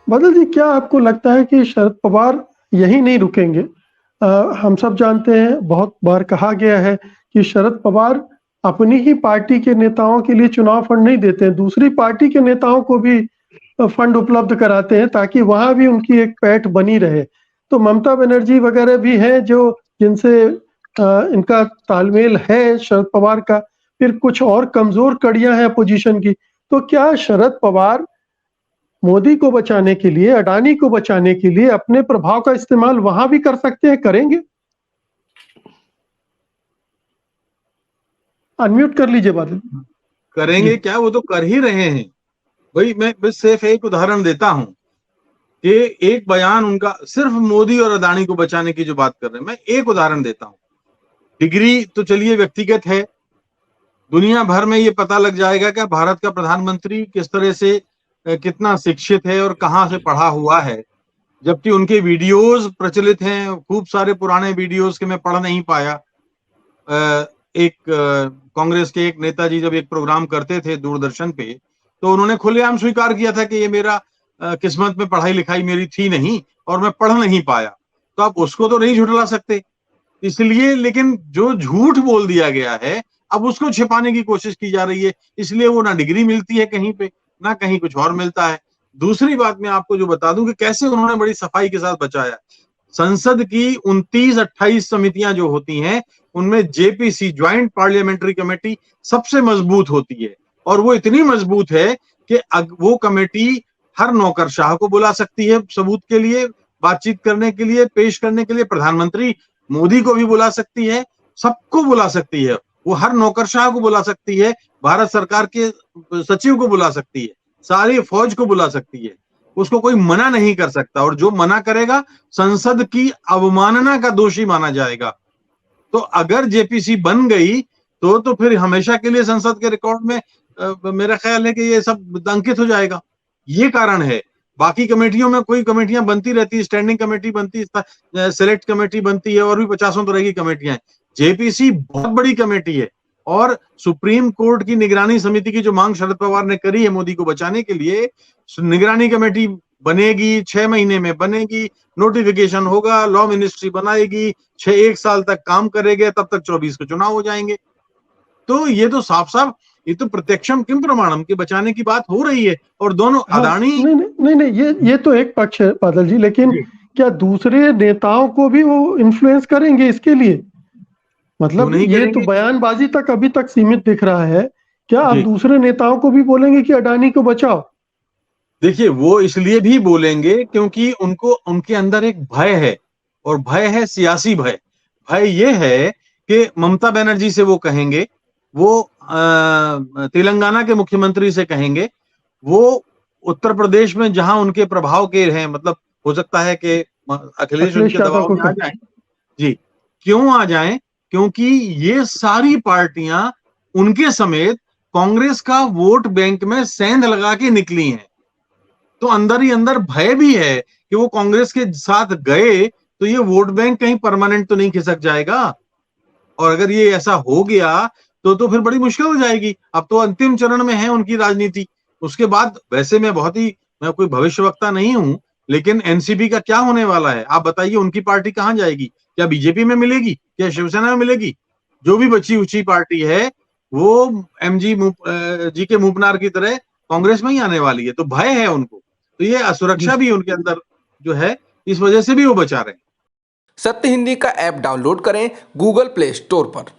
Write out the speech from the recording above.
बादल जी, क्या आपको लगता है कि शरद पवार यहीं नहीं रुकेंगे? हम सब जानते हैं, बहुत बार कहा गया है कि शरद पवार अपनी ही पार्टी के नेताओं के लिए चुनाव फंड नहीं देते हैं, दूसरी पार्टी के नेताओं को भी फंड उपलब्ध कराते हैं ताकि वहाँ भी उनकी एक पैठ बनी रहे। तो ममता बनर्जी वगैरह भी हैं जो जिनसे इनका तालमेल है शरद पवार का, फिर कुछ और कमज़ोर कड़ियाँ हैं अपोज़िशन की। तो क्या शरद पवार मोदी को बचाने के लिए, अडानी को बचाने के लिए अपने प्रभाव का इस्तेमाल वहाँ भी कर सकते हैं, करेंगे? अनम्यूट कर लीजिए बादल। करेंगे क्या, वो तो कर ही रहे हैं। भाई मैं बस सिर्फ एक उदाहरण देता हूं कि एक बयान उनका सिर्फ मोदी और अदानी को बचाने की जो बात कर रहे हैं, मैं एक उदाहरण देता हूं। डिग्री तो चलिए व्यक्तिगत है, दुनिया भर में ये पता लग जाएगा कि भारत का प्रधानमंत्री किस तरह से कितना शिक्षित है और कहाँ से पढ़ा हुआ है, जबकि उनके वीडियोस प्रचलित हैं, खूब सारे पुराने वीडियोस के मैं पढ़ नहीं पाया। एक कांग्रेस के एक नेताजी जब एक प्रोग्राम करते थे दूरदर्शन पे, तो उन्होंने खुलेआम स्वीकार किया था कि ये मेरा किस्मत में पढ़ाई लिखाई मेरी थी नहीं और मैं पढ़ नहीं पाया। तो आप उसको तो नहीं झुठला सकते, इसलिए लेकिन जो झूठ बोल दिया गया है अब उसको छिपाने की कोशिश की जा रही है, इसलिए वो ना डिग्री मिलती है कहीं पे, ना कहीं कुछ और मिलता है। दूसरी बात मैं आपको जो बता दूं कि कैसे उन्होंने बड़ी सफाई के साथ बचाया। संसद की 29-28 समितियां जो होती हैं, उनमें जेपीसी, ज्वाइंट पार्लियामेंट्री कमेटी, सबसे मजबूत होती है और वो इतनी मजबूत है कि वो कमेटी हर नौकरशाह को बुला सकती है सबूत के लिए, बातचीत करने के लिए, पेश करने के लिए। प्रधानमंत्री मोदी को भी बुला सकती है, सबको बुला सकती है, वो हर नौकरशाह को बुला सकती है, भारत सरकार के सचिव को बुला सकती है, सारी फौज को बुला सकती है, उसको कोई मना नहीं कर सकता। और जो मना करेगा संसद की अवमानना का दोषी माना जाएगा। तो अगर जेपीसी बन गई तो फिर हमेशा के लिए संसद के रिकॉर्ड में मेरा ख्याल है कि ये सब अंकित हो जाएगा। ये कारण है। बाकी कमेटियों में कोई कमेटियां बनती रहती है, स्टैंडिंग कमेटी बनती है, सिलेक्ट कमेटी बनती है, और भी 50 तरह की कमेटियां हैं। जेपीसी बहुत बड़ी कमेटी है और सुप्रीम कोर्ट की निगरानी समिति की जो मांग शरद पवार ने करी है मोदी को बचाने के लिए, निगरानी कमेटी बनेगी, 6 महीने में बनेगी, नोटिफिकेशन होगा, लॉ मिनिस्ट्री बनाएगी, 1 साल तक काम करेंगे, तब तक 24 को चुनाव हो जाएंगे। तो ये तो साफ साफ, ये तो प्रत्यक्षम किम प्रमाणम के बचाने की बात हो रही है। और दोनों अदानी नहीं, ये तो एक पक्ष है बादल जी, लेकिन क्या दूसरे नेताओं को भी वो इन्फ्लुएंस करेंगे इसके लिए? मतलब ये तो बयानबाजी तक अभी तक सीमित दिख रहा है, क्या आप दूसरे नेताओं को भी बोलेंगे कि अडानी को बचाओ? देखिए, वो इसलिए भी बोलेंगे क्योंकि उनको उनके अंदर एक भय है, और भय है सियासी भय। भय ये है कि ममता बनर्जी से वो कहेंगे, वो तेलंगाना के मुख्यमंत्री से कहेंगे, वो उत्तर प्रदेश में जहां उनके प्रभाव के हैं, मतलब हो सकता है कि अखिलेश उनके दबाव में आ जाएं। जी, क्यों आ जाएं? क्योंकि ये सारी पार्टियां उनके समेत कांग्रेस का वोट बैंक में सेंध लगा के निकली हैं। तो अंदर ही अंदर भय भी है कि वो कांग्रेस के साथ गए तो ये वोट बैंक कहीं परमानेंट तो नहीं खिसक जाएगा। और अगर ये ऐसा हो गया तो फिर बड़ी मुश्किल हो जाएगी। अब तो अंतिम चरण में है उनकी राजनीति। उसके बाद वैसे मैं कोई भविष्यवक्ता नहीं हूं, लेकिन एनसीपी का क्या होने वाला है आप बताइए। उनकी पार्टी कहां जाएगी? क्या बीजेपी में मिलेगी? क्या शिवसेना में मिलेगी? जो भी बची उची पार्टी है वो एमजी जी के मूपनार की तरह कांग्रेस में ही आने वाली है। तो भय है उनको, तो ये असुरक्षा भी उनके अंदर जो है, इस वजह से भी वो बचा रहे हैं। सत्य हिंदी का ऐप डाउनलोड करें गूगल प्ले स्टोर पर।